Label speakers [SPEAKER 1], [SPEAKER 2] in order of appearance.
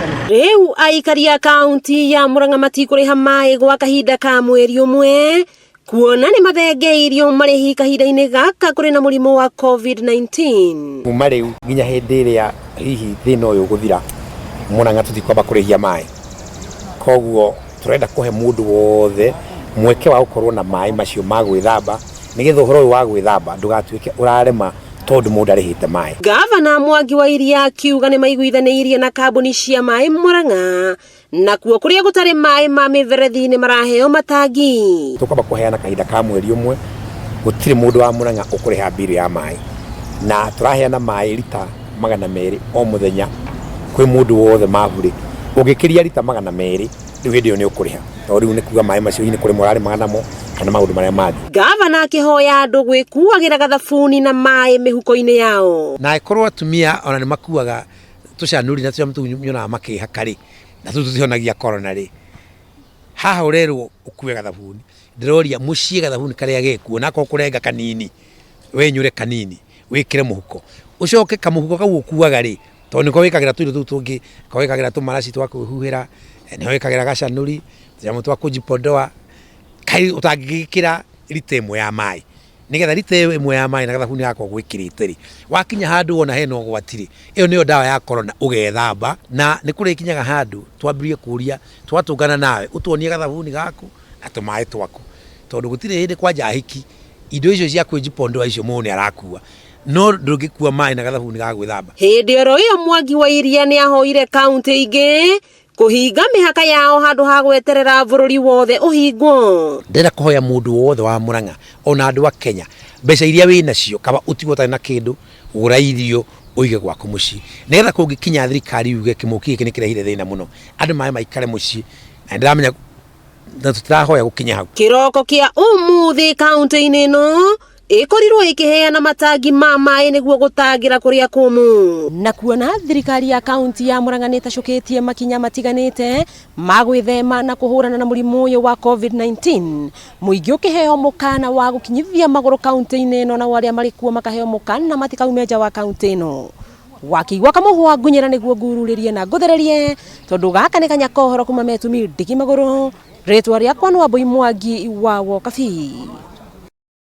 [SPEAKER 1] Riu aikaria kaunti ya Murang'a matikuriha mai gwa kahinda ka mweri umwe kuona ni mathengeirio Marihi kahinda-ini gaka kuri na murimu wa COVID-19.
[SPEAKER 2] Kuma riu nginya hindi iria hihi thina uyu guthira Murang'a tutikwamba kurihia mai, koguo turenda kuhe mundu wothe mweke wa gukorwo na mai macio ma gwithamba nigetha uhoro uyu wa gwithamba ndugatuike urarema tondu mundu arihite mai.
[SPEAKER 1] Gavana Mwangi wa Iria akiuga ni maiguithaniirie na kambuni cia mai Murang'a na kuo kuria gutari mai ma miverethi ni maraheo matangi.
[SPEAKER 2] Tukwamba kuheana kahinda ka mweri umwe gutiri mundu wa Murang'a ukuriha biru ya mai, na turaheana mai lita 200 o muthenya kwi mundu wothe maburi. Ungikiria lita 200 riu hindi ni ukuriha tondu riu ni kuga mai macio ni kuri morari maganamo kana maundu maria magi.
[SPEAKER 1] Gavana akihoya andu gwikuagira gathabuni na mai mihuko-ini yao.
[SPEAKER 2] Na ikorwo atumia ona ni makuaga tucanuri na tucia mutunyona makihakari na tutihionagia corona ri haha urerwo ukue gathabuni ndiroria mucie gathabuni karia gekuo nako kurenga kanini wenyure kanini wikire muhuko ucoke kamuhuko kau ukuaga ri tondu niko wikagira tuindo tu tungi kawikagira tumaraci twa kuhuhira ni wikagira gacanuri tujamu twa kujipondoa kai utangikira lita imwe ya mai nigetha lita imwe ya mai na gathabuni gako gwikirite ri wakinya handu ona heno gwatiri iyo niyo dawa ya corona ugethamba na nikurikinyaga handu twambirie kuria twatungana nawe utuonie gathabuni gako na tumai twako tondu gutire hindi kwanja hiki indo icio cia kwijipondoa icio mune arakua no ndungikua mai na gathabuni ga gwithamba.
[SPEAKER 1] Hindi oro iyo Mwangi wa Iria ni ahoire kaunti ingi kuhinga mihaka yao handu ha gweterera bururi wothe uhingwo.
[SPEAKER 2] Ndenda kuhoya mundu wothe wa Murang'a ona andu wa Kenya mbeca iria winacio kaba utigota na kindu ugura irio uige gwaku muci nigetha kungikinya thirikari yuge kimuki giki nikirehire thina muno andu mai maikare muci na ndiramenya na tutirahoya gukinya hau.
[SPEAKER 1] Kiroko kia umuthi kaunti-ini no ikorirwo ikiheana matangi ma mai niguo gutangira kuria kumu na kuona thirikari ya kaunti ya Murang'a nitacukitie makinya matiganite ma gwithema na kuhurana na murimu uyu wa COVID-19 muingi ukiheo mukana wa gukinyithia maguru kaunti-ini ino na waria marikuo makaheo mukana matikaume nja wa kaunti ino wakigwa kamuhwa ngunyira niguo ngururirie na nguthererie tondu gaka ni kanya kohoro kuma metumi ndigi maguru ritwa riakwa no Mwangi wa Wokabi.